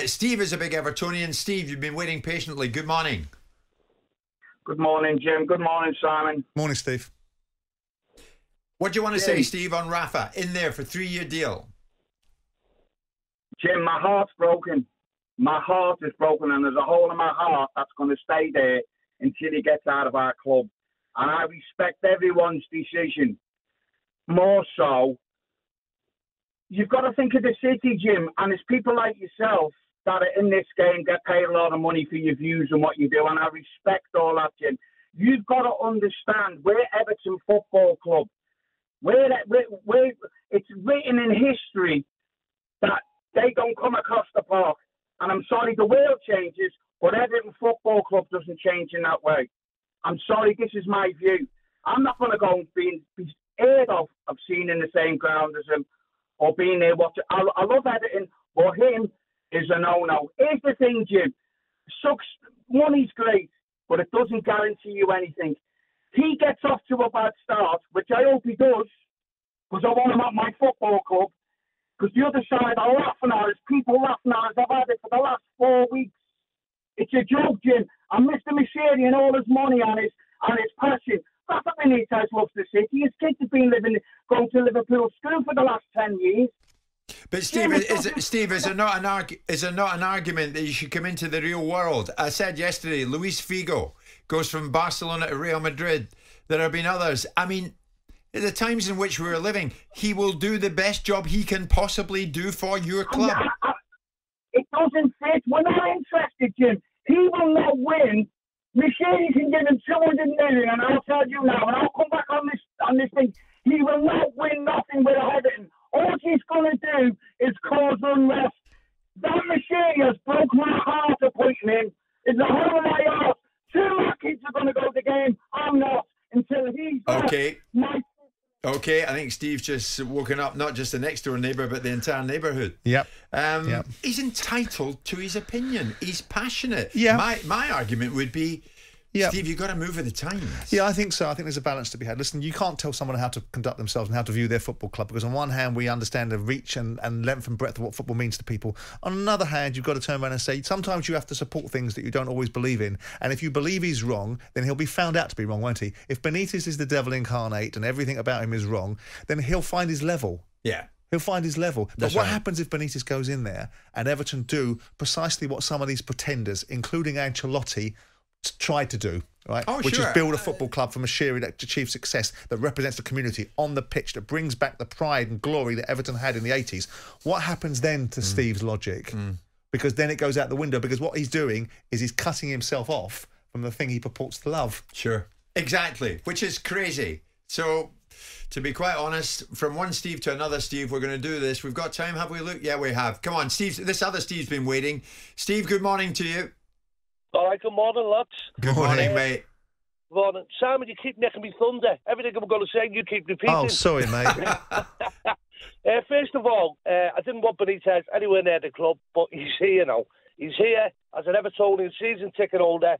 Steve is a big Evertonian. Steve, you've been waiting patiently. Good morning. Good morning, Jim. Good morning, Simon. Morning, Steve. What do you want to say, Steve, on Rafa? In there for 3-year deal. Jim, my heart's broken. My heart is broken, and there's a hole in my heart that's going to stay there until he gets out of our club. And I respect everyone's decision. More so, you've got to think of the city, Jim, and it's people like yourself that are in this game, get paid a lot of money for your views and what you do, and I respect all that, Jim. You've got to understand, we're Everton Football Club. We're it's written in history that they don't come across the park. And I'm sorry, the world changes, but Everton Football Club doesn't change in that way. I'm sorry, this is my view. I'm not going to go and be aired of seeing in the same ground as him or being there watching. I love Everton, but him is a no-no. Here's the thing, Jim. Money's great, but it doesn't guarantee you anything. He gets off to a bad start, which I hope he does, because I want him at my football club. Because the other side are laughing at us. People laughing at us. I've had it for the last 4 weeks. It's a joke, Jim. And Mr. Macheri and all his money and his passion. Rafa Benitez loves the city. His kids have been going to Liverpool school for the last 10 years. But Steve, is there not an argument that you should come into the real world? I said yesterday, Luis Figo goes from Barcelona to Real Madrid. There have been others. I mean, at the times in which we're living, he will do the best job he can possibly do for your club. It doesn't fit. We're not interested, Jim. He will not win. Macheri can give him 200 million, and I'll tell you now, and I'll come back on this thing. He will not win nothing with Everton. All he's going to do is cause unrest. That Macheri has broke my heart appointing him. It's a hole in my heart. 2 of my kids are going to go to the game. I'm not until he's okay. Okay, I think Steve's just woken up not just the next door neighbour, but the entire neighbourhood. Yep. He's entitled to his opinion. He's passionate. Yeah. My argument would be, Steve, you've got to move with the times. Yeah, I think so. I think there's a balance to be had. Listen, you can't tell someone how to conduct themselves and how to view their football club, because on one hand, we understand the reach and length and breadth of what football means to people. On another hand, you've got to turn around and say, sometimes you have to support things that you don't always believe in. And if you believe he's wrong, then he'll be found out to be wrong, won't he? If Benitez is the devil incarnate and everything about him is wrong, then he'll find his level. Yeah. He'll find his level. That's but what right. happens if Benitez goes in there and Everton do precisely what some of these pretenders, including Ancelotti, tried to do, right? Which is build a football club from Macheri that achieves success, that represents the community on the pitch, that brings back the pride and glory that Everton had in the 80s. What happens then to Steve's logic? Because then it goes out the window, because what he's doing is he's cutting himself off from the thing he purports to love. Sure. Exactly. Which is crazy. So, to be quite honest, from one Steve to another Steve, we're going to do this. We've got time, have we, Luke? Yeah, we have. Come on, Steve. This other Steve's been waiting. Steve, good morning to you. All right, good morning, lads. Good morning, mate. Good morning. Simon, you keep making me thunder. Everything I'm going to say, you keep repeating. Oh, sorry, mate. First of all, I didn't want Benitez anywhere near the club, but he's here now. He's here as an Evertonian season ticket holder.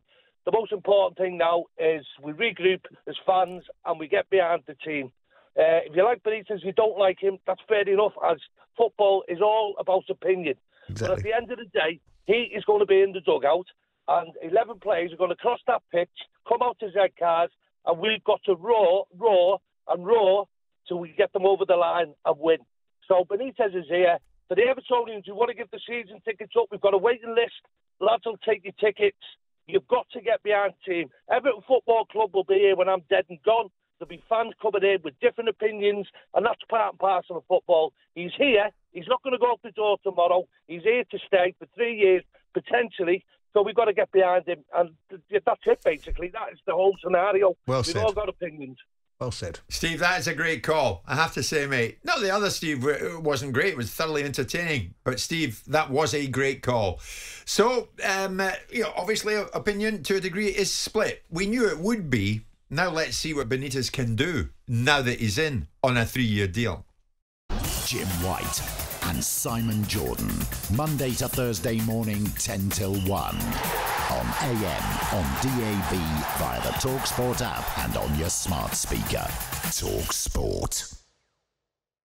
The most important thing now is we regroup as fans and we get behind the team. If you like Benitez, you don't like him, that's fair enough, as football is all about opinion. Exactly. But at the end of the day, he is going to be in the dugout, and 11 players are going to cross that pitch, come out to Z cars, and we've got to roar till we get them over the line and win. So Benitez is here. For the Evertonians who want to give the season tickets up, we've got a waiting list. Lads will take your tickets. You've got to get behind the team. Everton Football Club will be here when I'm dead and gone. There'll be fans coming in with different opinions, and that's part and parcel of football. He's here. He's not going to go out the door tomorrow. He's here to stay for 3 years, potentially. So we've got to get behind him. And that's it, basically. That is the whole scenario. Well We've said. all got opinions. Well said. Steve, that is a great call, I have to say, mate. No, the other Steve wasn't great. It was thoroughly entertaining. But, Steve, that was a great call. So, obviously, opinion to a degree is split. We knew it would be. Now let's see what Benitez can do now that he's in on a 3-year deal. Jim White and Simon Jordan. Monday to Thursday morning, 10 till 1. On AM, on DAB, via the talkSPORT app and on your smart speaker. talkSPORT.